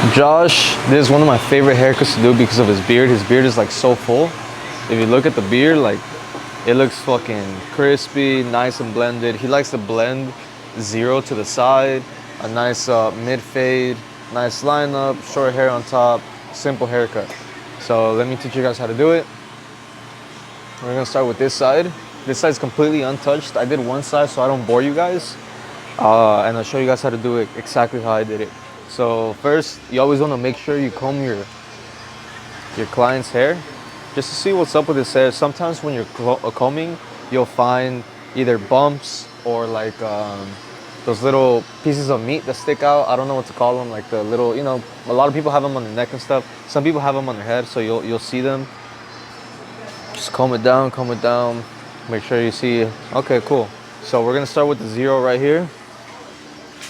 Josh, this is one of my favorite haircuts to do because of his beard. His beard is like so full. If you look at the beard, like it looks fucking crispy, nice and blended. He likes to blend zero to the side, a nice mid fade, nice lineup, short hair on top, simple haircut. So let me teach you guys how to do it. We're gonna start with this side. This side's completely untouched. I did one side so I don't bore you guys. And I'll show you guys how to do it exactly how I did it. So first, you always want to make sure you comb your client's hair just to see what's up with his hair. Sometimes when you're combing, you'll find either bumps or like those little pieces of meat that stick out. I don't know what to call them, like the little, a lot of people have them on their neck and stuff. Some people have them on their head, so you'll see them. Just comb it down, comb it down. Make sure you see. Okay, cool. So we're gonna start with the zero right here.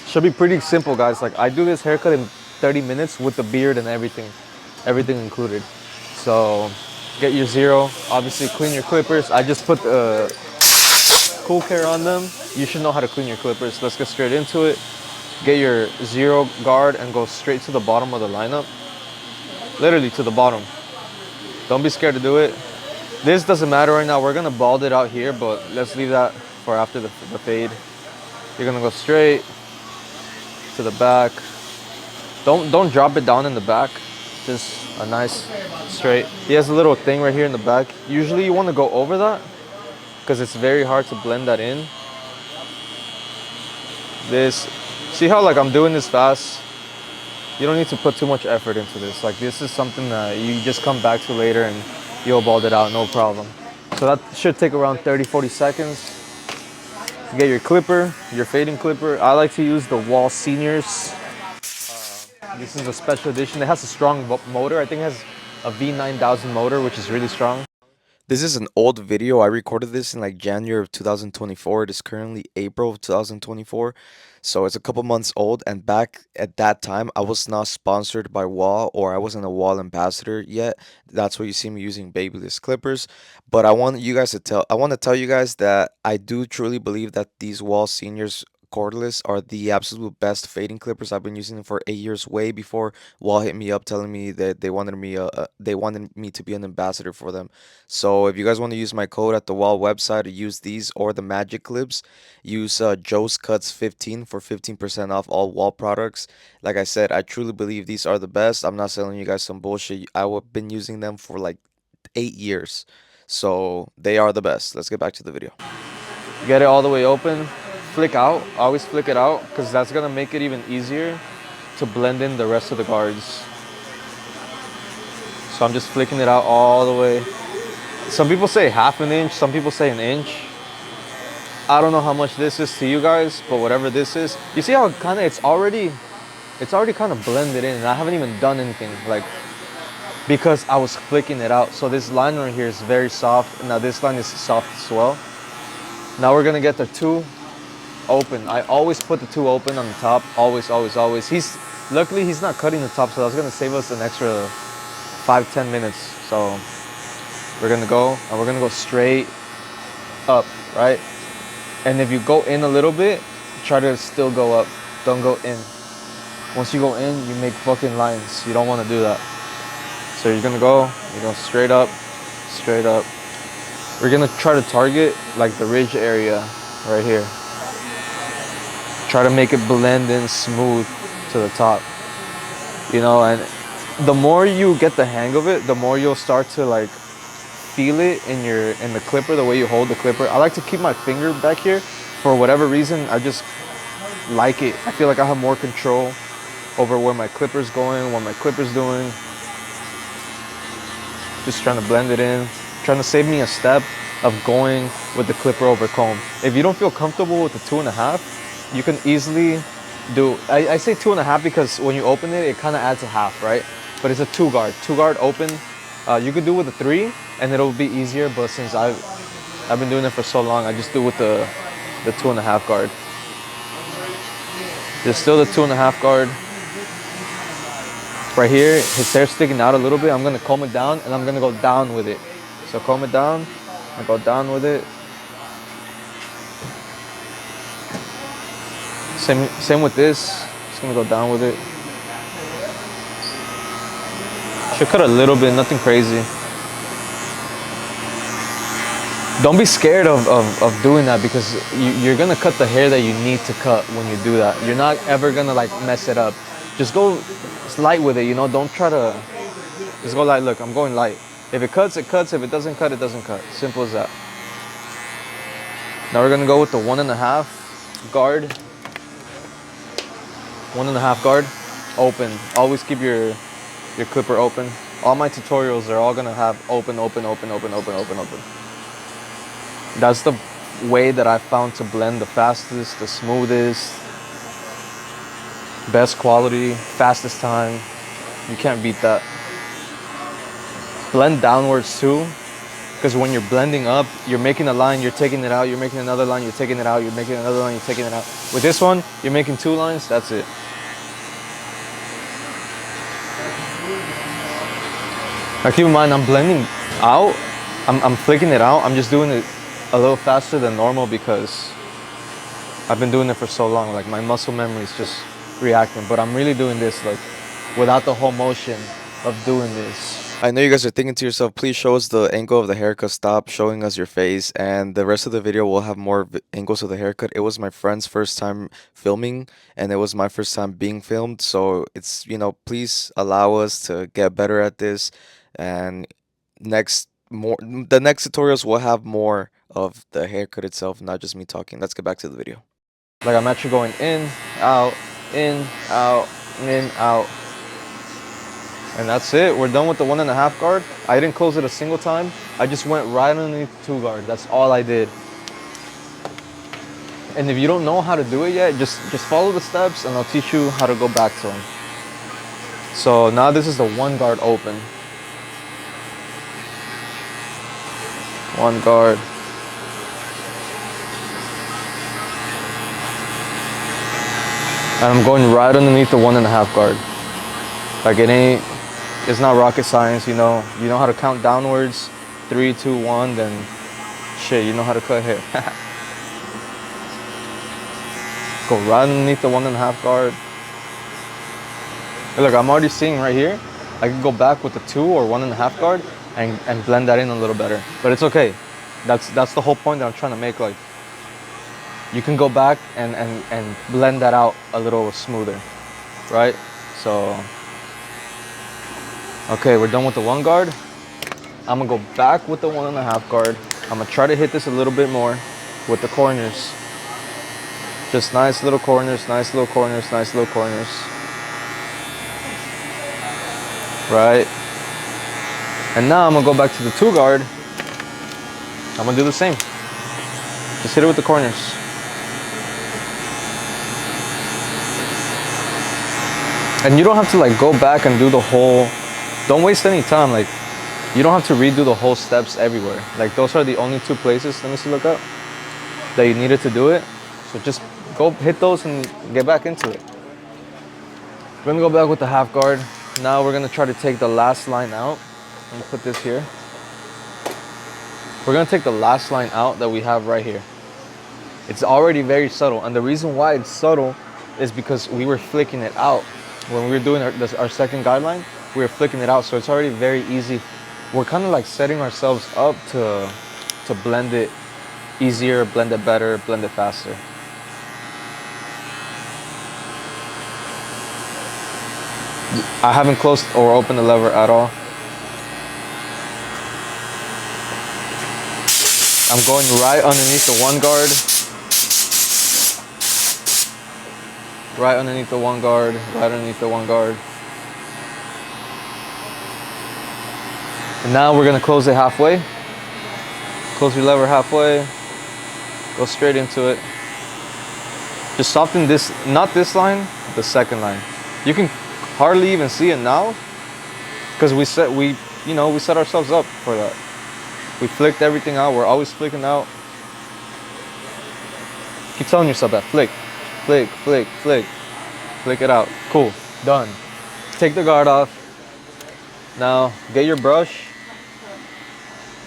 Should be pretty simple, guys. Like, I do this haircut in 30 minutes with the beard and everything included. So get your zero, obviously clean your clippers. I just put the cool care on them. You should know how to clean your clippers. Let's get straight into it. Get your zero guard and go straight to the bottom of the lineup. Literally to the bottom. Don't be scared to do it. This doesn't matter right now. We're gonna bald it out here, but let's leave that for after the fade. You're gonna go straight to the back. Don't drop it down in the back. Just a nice straight. He has a little thing right here in the back. Usually you want to go over that because it's very hard to blend that in. See how like I'm doing this fast? You don't need to put too much effort into this. Like, this is something that you just come back to later and you'll bald it out, no problem. So that should take around 30-40 seconds. Get your clipper, your fading clipper. I like to use the Wall Seniors. This is a special edition. It has a strong motor. I think it has a V9000 motor, which is really strong. This is an old video. I recorded this in like January of 2024. It is currently April of 2024. So it's a couple months old. And back at that time, I was not sponsored by Wall, or I wasn't a Wall ambassador yet. That's why you see me using Babyliss clippers. But I want to tell you guys that I do truly believe that these Wall Seniors cordless are the absolute best fading clippers. I've been using them for 8 years, way before Wall hit me up telling me that they wanted me to be an ambassador for them. So if you guys want to use my code at the Wall website, use these or the Magic Clips. Use Joe's Cuts 15 for 15% off all Wall products. Like I said, I truly believe these are the best. I'm not selling you guys some bullshit. I've been using them for like 8 years. So they are the best. Let's get back to the video. Get it all the way open. Flick out. Always flick it out because that's going to make it even easier to blend in the rest of the guards. So I'm just flicking it out all the way. Some people say half an inch, some people say an inch. I don't know how much this is to you guys, but whatever this is, you see how it's already kind of blended in, and I haven't even done anything, like, because I was flicking it out. So this line right here is very soft. Now this line is soft as well. Now we're gonna get the two open. I always put the two open on the top. Always, always, always. Luckily he's not cutting the top, so that's gonna save us an extra 5-10 minutes. So we're gonna go straight up, right? And if you go in a little bit, try to still go up. Don't go in. Once you go in, you make fucking lines. You don't want to do that. So you're gonna go straight up, straight up. We're gonna try to target like the ridge area right here. Try to make it blend in smooth to the top. And the more you get the hang of it, the more you'll start to like feel it in the clipper, the way you hold the clipper. I like to keep my finger back here for whatever reason. I just like it. I feel like I have more control over where my clipper's going, what my clipper's doing. Just trying to blend it in, trying to save me a step of going with the clipper over comb. If you don't feel comfortable with the 2.5, you can easily do, I say 2.5 because when you open it, it kind of adds a half, right? But it's a two guard open. You could do with a 3 and it'll be easier, but since I've been doing it for so long, I just do with the 2.5 guard. There's still the 2.5 guard. Right here, his hair's sticking out a little bit. I'm gonna comb it down and I'm gonna go down with it. So comb it down and go down with it. Same with this. Just gonna go down with it. Should cut a little bit, nothing crazy. Don't be scared of doing that, because you're gonna cut the hair that you need to cut when you do that. You're not ever gonna like mess it up. Just go light with it, you know. Don't try to, just go light. Look, I'm going light. If it cuts, it cuts. If it doesn't cut, it doesn't cut. Simple as that. Now we're gonna go with the 1.5 guard. 1.5 guard, open. Always keep your clipper open. All my tutorials are all gonna have open, open, open, open, open, open, open. That's the way that I found to blend the fastest, the smoothest, best quality, fastest time. You can't beat that. Blend downwards too, because when you're blending up, you're making a line, you're taking it out, you're making another line, you're taking it out, you're making another line, you're taking it out. With this one, you're making 2 lines, that's it. Now keep in mind, I'm blending out, I'm flicking it out, I'm just doing it a little faster than normal because I've been doing it for so long, like my muscle memory is just reacting, but I'm really doing this like without the whole motion of doing this. I know you guys are thinking to yourself, please show us the angle of the haircut, stop showing us your face, and the rest of the video will have more angles of the haircut. It was my friend's first time filming, and it was my first time being filmed, so it's, you know, please allow us to get better at this, and the next tutorials will have more of the haircut itself, not just me talking. Let's get back to the video. Like I'm actually going in, out, in, out, in, out. And that's it. We're done with the 1.5 guard. I didn't close it a single time. I just went right underneath 2 guard. That's all I did. And if you don't know how to do it yet, just follow the steps and I'll teach you how to go back to them. So now this is the 1 guard open. 1 guard. And I'm going right underneath the 1.5 guard. Like it's not rocket science, you know. You know how to count downwards, 3, 2, 1, then shit, you know how to cut hair. Go right underneath the 1.5 guard. Hey, look, I'm already seeing right here, I can go back with the 2 or 1.5 guard and blend that in a little better. But it's okay. That's the whole point that I'm trying to make. Like, you can go back and blend that out a little smoother, right? So, okay, we're done with the 1 guard. I'm gonna go back with the 1.5 guard. I'm gonna try to hit this a little bit more with the corners. Just nice little corners, nice little corners, nice little corners. Right? And now I'm gonna go back to the 2 guard. I'm gonna do the same. Just hit it with the corners. And you don't have to like go back and do the whole, don't waste any time. Like, you don't have to redo the whole steps everywhere. Like, those are the only 2 places, let me see, look up, that you needed to do it. So just go hit those and get back into it. We're gonna go back with the 1/2 guard. Now we're gonna try to take the last line out. I'm gonna put this here. We're gonna take the last line out that we have right here. It's already very subtle, and the reason why it's subtle is because we were flicking it out. When we were doing our second guideline, we were flicking it out, so it's already very easy. We're kind of like setting ourselves up to blend it easier, blend it better, blend it faster. I haven't closed or opened the lever at all. I'm going right underneath the 1 guard. Right underneath the 1 guard, right underneath the 1 guard. And now we're gonna close it halfway. Close your lever halfway. Go straight into it. Just soften this, not this line, the second line. You can hardly even see it now, because we set ourselves up for that. We flicked everything out. We're always flicking out. Keep telling yourself that. Flick, flick, flick, flick. Flick it out. Cool. Done. Take the guard off. Now, get your brush.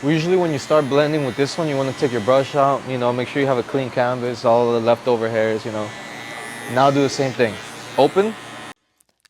Usually when you start blending with this one, you want to take your brush out. You know, make sure you have a clean canvas, all the leftover hairs, you know. Now do the same thing. Open.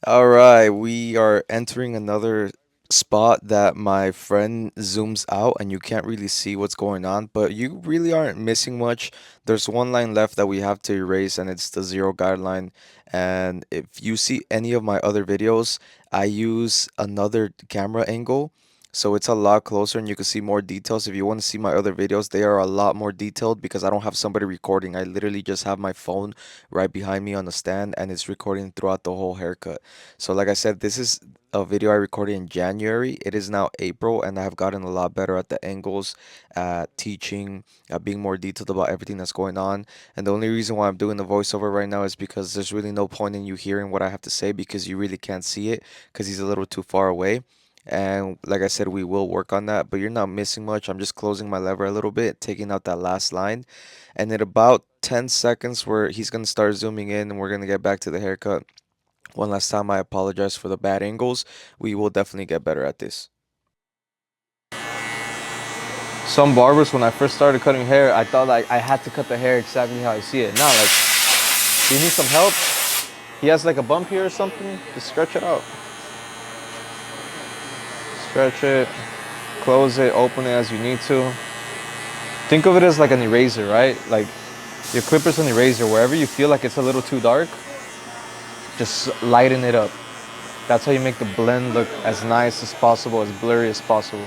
All right, we are entering another spot that my friend zooms out and you can't really see what's going on, but you really aren't missing much. There's one line left that we have to erase, and it's the zero guideline. And if you see any of my other videos, I use another camera angle. So it's a lot closer and you can see more details. If you want to see my other videos, they are a lot more detailed because I don't have somebody recording. I literally just have my phone right behind me on the stand and it's recording throughout the whole haircut. So like I said, this is a video I recorded in January. It is now April, and I have gotten a lot better at the angles, at teaching, at being more detailed about everything that's going on. And the only reason why I'm doing the voiceover right now is because there's really no point in you hearing what I have to say because you really can't see it because he's a little too far away. And like I said, we will work on that, but you're not missing much. I'm just closing my lever a little bit, taking out that last line. And in about 10 seconds, where he's going to start zooming in and we're going to get back to the haircut. One last time, I apologize for the bad angles. We will definitely get better at this. Some barbers, when I first started cutting hair, I thought like I had to cut the hair exactly how I see it. Now, like, do you need some help? He has like a bump here or something, just stretch it out. Stretch it, close it, open it as you need to. Think of it as like an eraser, right? Like your clipper's an eraser. Wherever you feel like it's a little too dark, just lighten it up. That's how you make the blend look as nice as possible, as blurry as possible.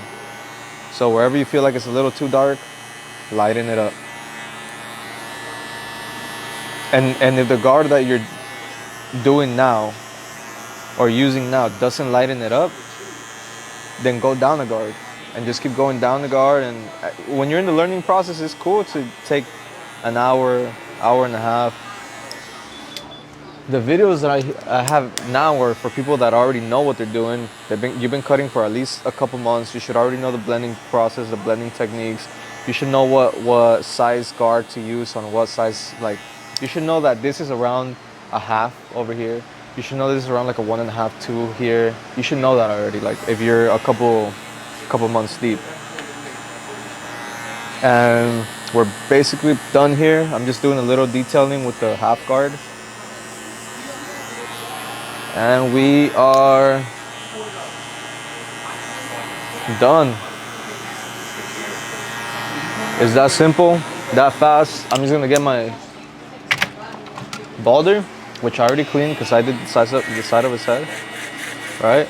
So wherever you feel like it's a little too dark, lighten it up. And if the guard that you're doing now or using now doesn't lighten it up, then go down a guard and just keep going down the guard. And when you're in the learning process, it's cool to take an hour, hour and a half. The videos that I have now are for people that already know what they're doing. You've been cutting for at least a couple months. You should already know the blending process, the blending techniques. You should know what size guard to use on what size. Like, you should know that this is around a half over here. You should know this is around like a 1.5, 2 here. You should know that already. Like if you're a couple months deep. And we're basically done here. I'm just doing a little detailing with the half guard. And we are done. It's that simple, that fast. I'm just gonna get my balder, which I already cleaned because I did the side of his head. Right?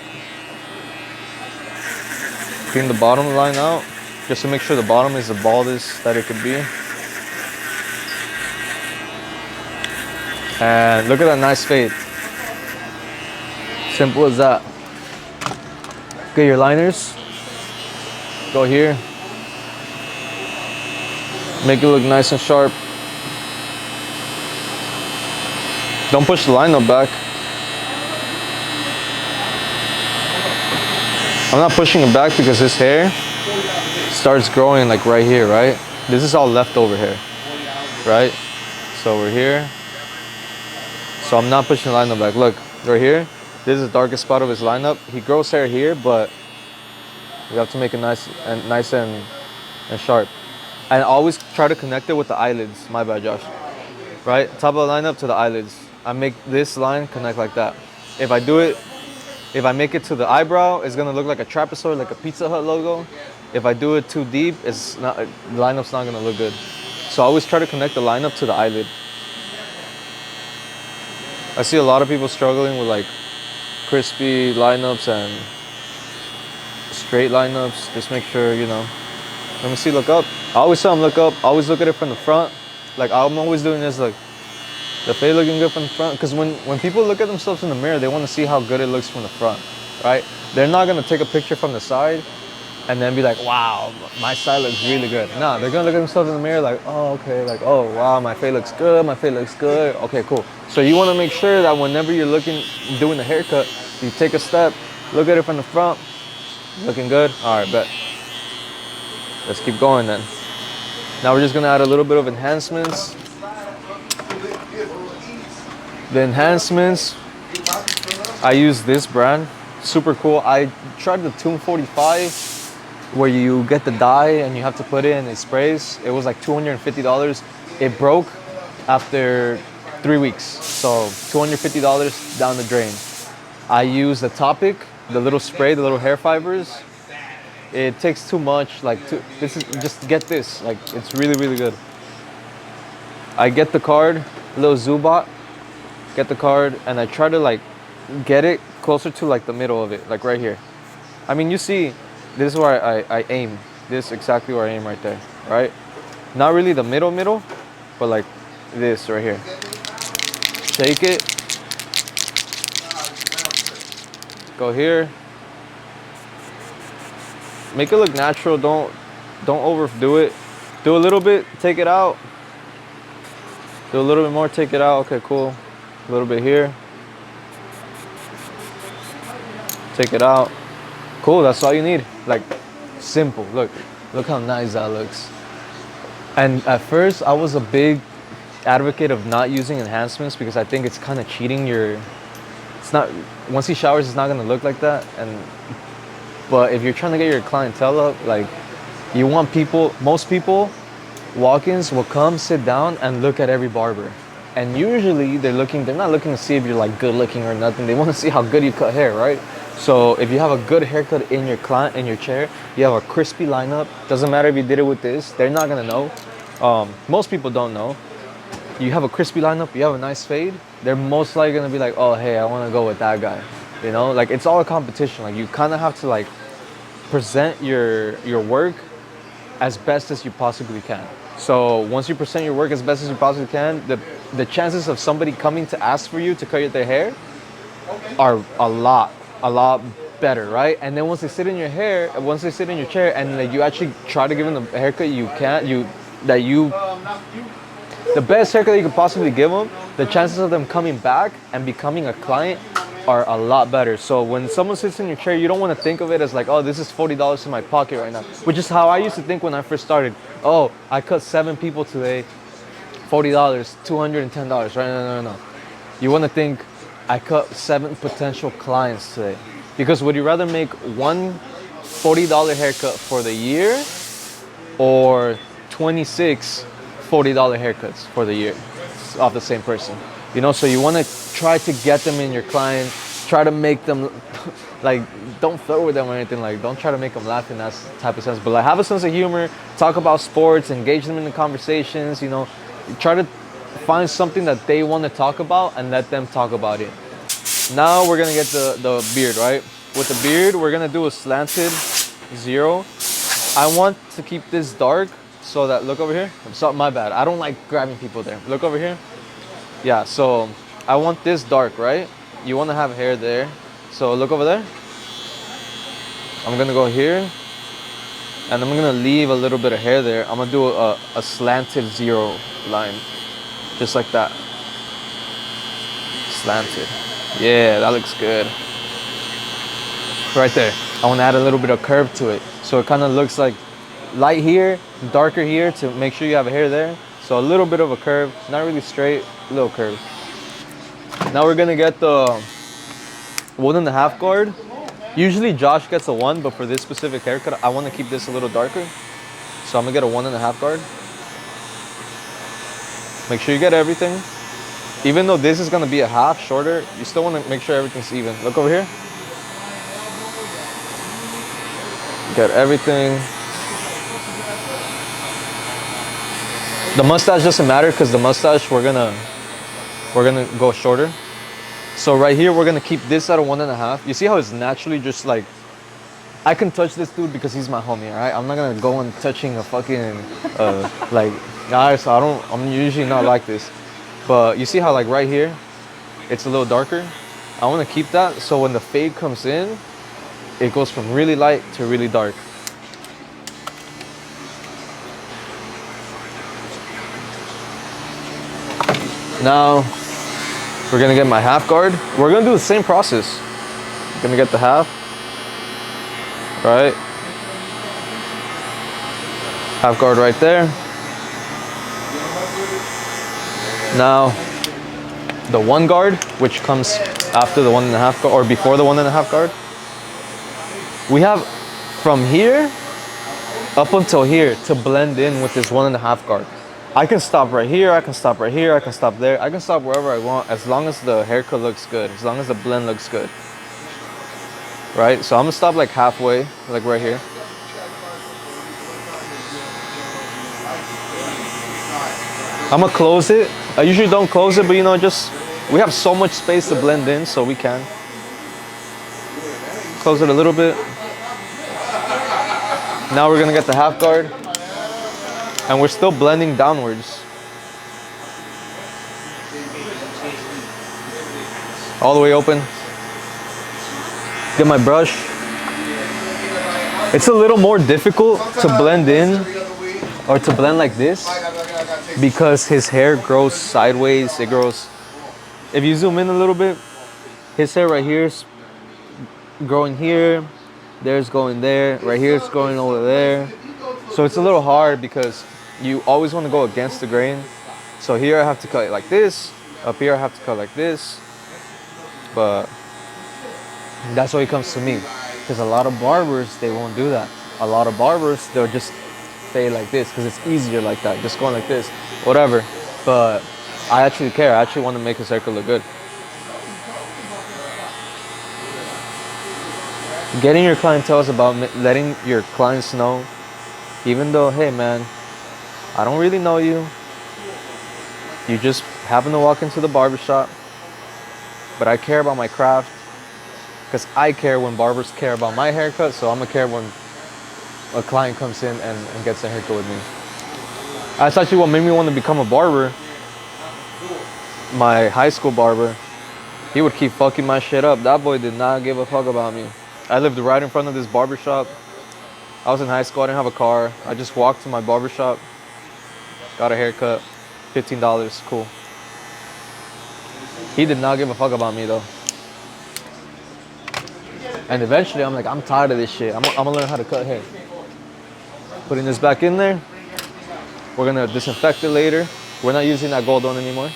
Clean the bottom line out, just to make sure the bottom is the baldest that it could be. And look at that nice fade. Simple as that. Get your liners. Go here. Make it look nice and sharp. Don't push the lineup back. I'm not pushing it back because his hair starts growing like right here, right? This is all leftover hair, right? So we're here. So I'm not pushing the lineup back. Look, right here. This is the darkest spot of his lineup. He grows hair here, but we have to make it nice and sharp. And always try to connect it with the eyelids. My bad, Josh. Right? Top of the lineup to the eyelids. I make this line connect like that. If I make it to the eyebrow, it's gonna look like a trapezoid, like a Pizza Hut logo. If I do it too deep, the lineup's not gonna look good. So I always try to connect the lineup to the eyelid. I see a lot of people struggling with like crispy lineups and straight lineups. Just make sure, you know. Let me see, look up. I always tell them look up. Always look at it from the front. Like I'm always doing this, like the fade looking good from the front. Because when people look at themselves in the mirror, they want to see how good it looks from the front, right? They're not gonna take a picture from the side and then be like, wow, my side looks really good. Nah, they're gonna look at themselves in the mirror like, oh, okay, like, oh, wow, my fade looks good, my fade looks good. Okay, cool. So you wanna make sure that whenever you're doing the haircut, you take a step, look at it from the front, looking good. All right, bet. Let's keep going then. Now we're just gonna add a little bit of enhancements. The enhancements, I use this brand, super cool. I tried the Tune 45 where you get the dye and you have to put it in, it sprays. It was like $250. It broke after 3 weeks. So $250 down the drain. I use the Topic the little spray, the little hair fibers. It takes too much. Like, this is just get this. Like, it's really, really good. I get the card, little Zubot. Get the card, and I try to like get it closer to like the middle of it, like right here. I mean, you see, this is where I aim. This is exactly where I aim right there, right? Not really the middle, but like this right here. Take it. Go here. Make it look natural. Don't overdo it. Do a little bit, take it out. Do a little bit more, take it out. Okay, cool. A little bit here. Take it out. Cool, that's all you need. Like, simple. Look how nice that looks. And at first, I was a big advocate of not using enhancements because I think it's kind of cheating your. It's not. Once he showers, it's not gonna look like that. But if you're trying to get your clientele up, like, you want people. Most people, walk-ins will come, sit down, and look at every barber. And usually they're not looking to see if you're like good looking or nothing. They want to see how good you cut hair, right? So if you have a good haircut in your chair, you have a crispy lineup. Doesn't matter if you did it with this, they're not gonna know. Most people don't know. You have a crispy lineup, you have a nice fade, they're most likely gonna be like, oh, hey, I wanna go with that guy. You know, like, it's all a competition. Like, you kind of have to like present your work as best as you possibly can. So once you present your work as best as you possibly can, the chances of somebody coming to ask for you to cut their hair are a lot better, right? And then once they sit in your chair and like, you actually try to give them the haircut the best haircut that you could possibly give them, the chances of them coming back and becoming a client are a lot better. So when someone sits in your chair, you don't want to think of it as like, oh, this is $40 in my pocket right now, which is how I used to think when I first started. Oh, I cut 7 people today, $40, $210, right? No. You want to think, I cut 7 potential clients today. Because would you rather make one $40 haircut for the year or 26 $40 haircuts for the year of the same person? You know, so you want to try to get them in your client, try to make them, like, don't flirt with them or anything, like, don't try to make them laugh in that type of sense, but like, have a sense of humor, talk about sports, engage them in the conversations, you know, try to find something that they want to talk about and let them talk about it. Now we're gonna get the beard, right? With the beard, we're gonna do a slanted 0. I want to keep this dark so that, look over here. I'm sorry, my bad. I don't like grabbing people there. Look over here. Yeah, so I want this dark, right? You want to have hair there. So look over there. I'm gonna go here and I'm gonna leave a little bit of hair there. I'm gonna do a slanted 0 line, just like that. Slanted. Yeah, that looks good. Right there. I want to add a little bit of curve to it, so it kind of looks like light here, darker here, to make sure you have hair there. So a little bit of a curve, not really straight, a little curve. Now we're gonna get the 1.5 guard. Usually Josh gets a 1, but for this specific haircut, I want to keep this a little darker. So I'm gonna get a 1.5 guard. Make sure you get everything. Even though this is gonna be a half shorter, you still want to make sure everything's even. Look over here. Get everything. The mustache doesn't matter because the mustache we're gonna go shorter. So right here we're gonna keep this at a 1.5. You see how it's naturally just like, I can touch this dude because he's my homie, alright? I'm not gonna go and touching a fucking like, guys, I'm usually not like this. But you see how like right here, it's a little darker? I wanna keep that so when the fade comes in, it goes from really light to really dark. Now, we're gonna get my half guard. We're gonna do the same process. I'm gonna get the half, right? Half guard right there. Now, the 1 guard, which comes after the 1.5 guard, or before the 1.5 guard. We have from here up until here to blend in with this 1.5 guard. I can stop right here, I can stop right here, I can stop there, I can stop wherever I want, as long as the haircut looks good, as long as the blend looks good. right? So I'm gonna stop like halfway, like right here. I'm gonna close it. I usually don't close it, but you know, just we have so much space to blend in, so we can close it a little bit. Now we're gonna get the half guard, and we're still blending downwards. All the way open. Get my brush. It's a little more difficult to blend in or to blend like this because his hair grows sideways. It grows, if you zoom in a little bit, his hair right here is growing here, there's going there, right here it's going over there. So it's a little hard because you always want to go against the grain. So here I have to cut it like this, up here I have to cut like this, but that's why it comes to me. Because a lot of barbers, they won't do that. A lot of barbers, they'll just stay like this because it's easier like that, just going like this, whatever. But I actually care. I actually want to make his haircut look good. Getting your clientele is about letting your clients know, even though, hey man, I don't really know you. You just happen to walk into the barbershop, but I care about my craft. Because I care when barbers care about my haircut, so I'm gonna care when a client comes in and gets a haircut with me. That's actually what made me want to become a barber. My high school barber, he would keep fucking my shit up. That boy did not give a fuck about me. I lived right in front of this barbershop. I was in high school, I didn't have a car. I just walked to my barbershop, got a haircut, $15, cool. He did not give a fuck about me though. And eventually I'm like, I'm tired of this shit. I'm gonna learn how to cut hair. Putting this back in there. We're gonna disinfect it later. We're not using that gold one anymore.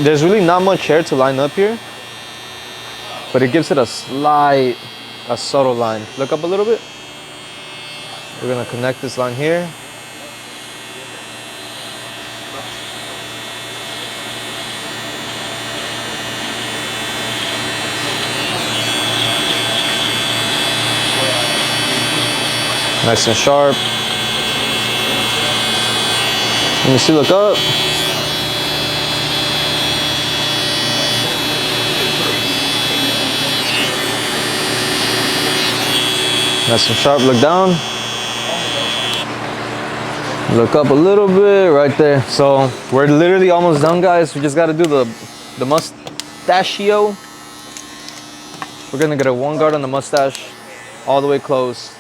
There's really not much hair to line up here, but it gives it a subtle line. Look up a little bit. We're gonna connect this line here. Nice and sharp. Let me see, look up. Nice and sharp, look down. Look up a little bit, right there. So we're literally almost done, guys. We just gotta do the mustachio. We're gonna get a one guard on the mustache, all the way close.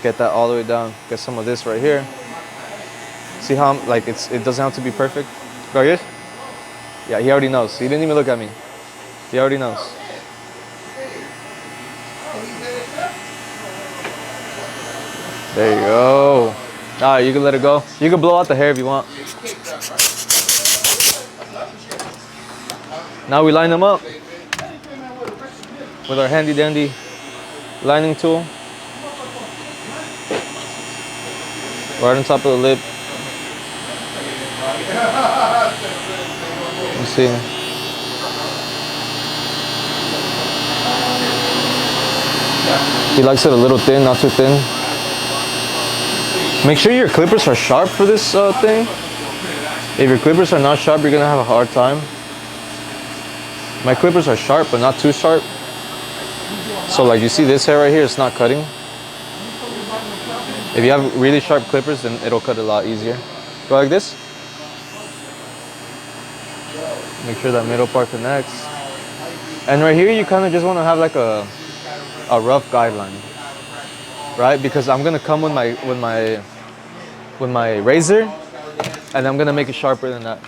Get that all the way down. Get some of this right here. See how I'm, like it doesn't have to be perfect. Go here. Yeah, he already knows. He didn't even look at me. He already knows. There you go. All right, you can let it go. You can blow out the hair if you want. Now we line them up with our handy dandy lining tool. Right on top of the lip. You see. He likes it a little thin, not too thin. Make sure your clippers are sharp for this thing. If your clippers are not sharp, you're gonna have a hard time. My clippers are sharp, but not too sharp. So like you see this hair right here, it's not cutting. If you have really sharp clippers, then it'll cut a lot easier. Go like this. Make sure that middle part connects. And right here, you kind of just want to have like a rough guideline, right? Because I'm gonna come with my razor, and I'm gonna make it sharper than that.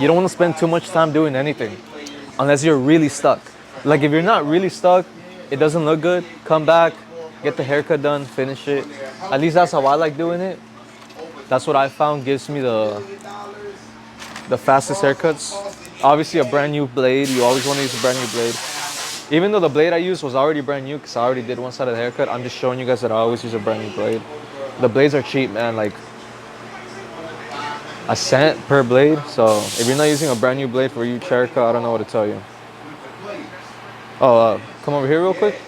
You don't want to spend too much time doing anything, unless you're really stuck. Like if you're not really stuck, it doesn't look good. Come back. Get the haircut done, finish it. At least that's how I like doing it. That's what I found gives me the fastest haircuts. Obviously a brand new blade, you always want to use a brand new blade. Even though the blade I used was already brand new because I already did one side of the haircut, I'm just showing you guys that I always use a brand new blade. The blades are cheap, man. Like a cent per blade. So if you're not using a brand new blade for each haircut, I don't know what to tell you. Oh, come over here real quick.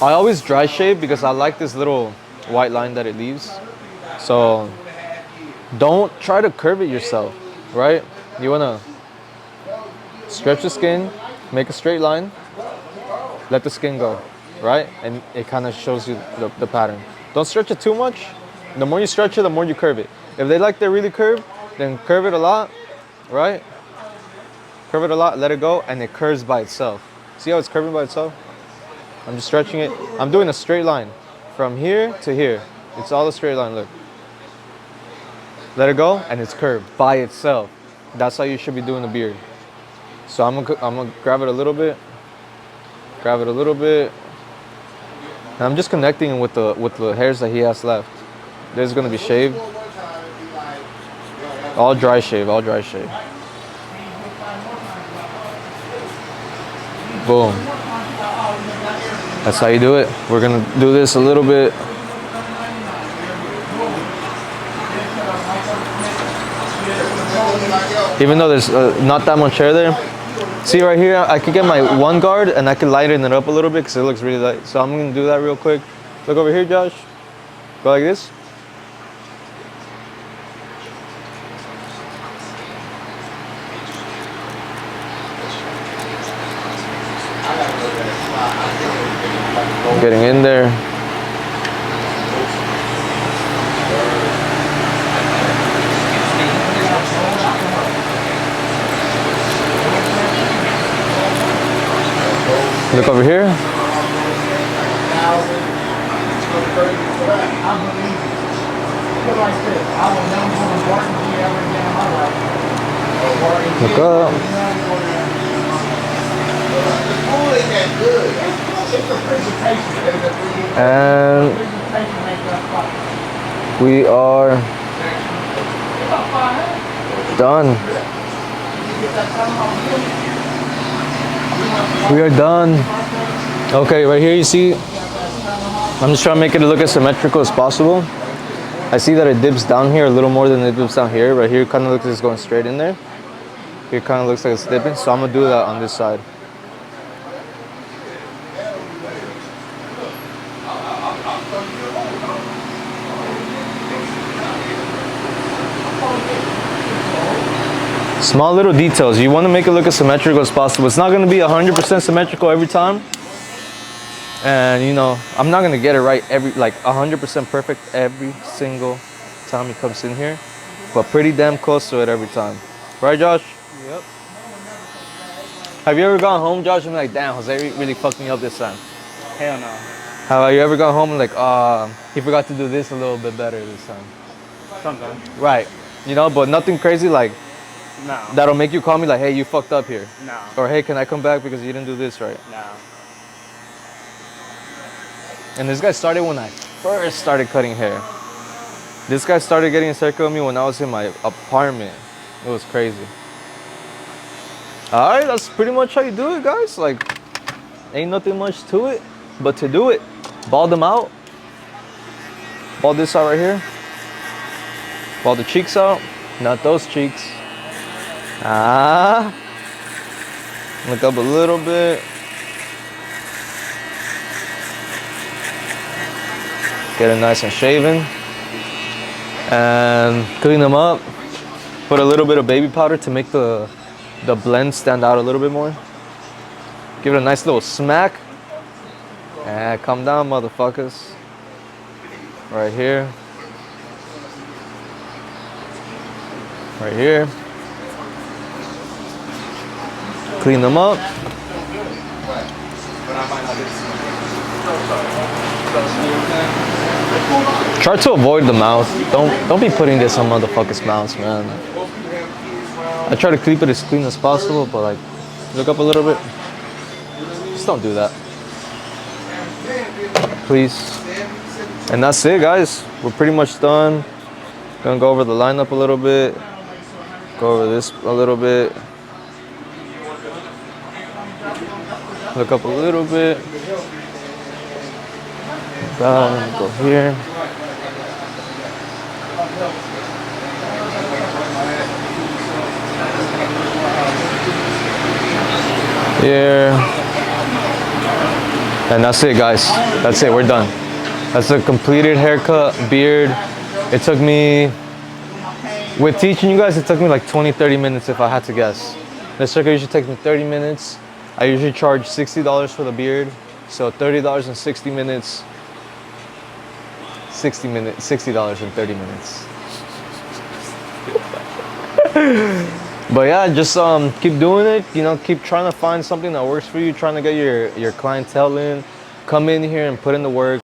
I always dry shave because I like this little white line that it leaves. So don't try to curve it yourself, right? You wanna stretch the skin, make a straight line, let the skin go, right? And it kind of shows you the pattern. Don't stretch it too much. The more you stretch it, the more you curve it. If they like they're really curved, then curve it a lot, right? Curve it a lot, let it go, and it curves by itself. See how it's curving by itself? I'm just stretching it. I'm doing a straight line from here to here. It's all a straight line, look. Let it go, and it's curved by itself. That's how you should be doing the beard. So I'm gonna grab it a little bit, grab it a little bit, and I'm just connecting with the hairs that he has left. This is gonna be shaved. All dry shave, all dry shave. Boom. That's how you do it. We're gonna do this a little bit. Even though there's not that much hair there. See right here, I could get my one guard and I could lighten it up a little bit because it looks really light. So I'm gonna do that real quick. Look over here, Josh. Go like this. Getting in there. Look over here. Look up. And we are done. We are done. Okay, right here you see, I'm just trying to make it look as symmetrical as possible. I see that it dips down here a little more than it dips down here. Right here it kind of looks like it's going straight in there. Here it kind of looks like it's dipping, so I'm gonna do that on this side. Small little details. You want to make it look as symmetrical as possible. It's not going to be 100% symmetrical every time. And you know, I'm not going to get it right like 100% perfect every single time he comes in here. But pretty damn close to it every time. Right, Josh? Yep. Have you ever gone home, Josh, and been like, damn, Jose really fucked me up this time? Hell no. Have you ever gone home and like, he forgot to do this a little bit better this time? Sometimes. Right. You know, but nothing crazy like, No. that'll make you call me like, hey, you fucked up here. No. Or hey, can I come back because you didn't do this right? No. And this guy started when I first started cutting hair. This guy started getting his haircut with me when I was in my apartment. It was crazy. Alright, that's pretty much how you do it, guys. Like, ain't nothing much to it, but to do it. Bald them out. Bald this out right here. Bald the cheeks out. Not those cheeks. Look up a little bit. Get it nice and shaven. And clean them up. Put a little bit of baby powder to make the blend stand out a little bit more. Give it a nice little smack. And come down, motherfuckers. Right here. Right here. Clean them up. Try to avoid the mouth. Don't be putting this on motherfuckers' mouths, man. I try to keep it as clean as possible, but like, look up a little bit. Just don't do that, please. And that's it, guys. We're pretty much done. Gonna go over the lineup a little bit. Go over this a little bit. Look up a little bit. Down, go here. Here. And that's it, guys. That's it. We're done. That's a completed haircut, beard. It took me, with teaching you guys, it took me like 20-30 minutes if I had to guess. This haircut usually takes me 30 minutes. I usually charge $60 for the beard. So $30 in 60 minutes. 60 minutes, $60 in 30 minutes. But yeah, just keep doing it. You know, keep trying to find something that works for you. Trying to get your clientele in. Come in here and put in the work.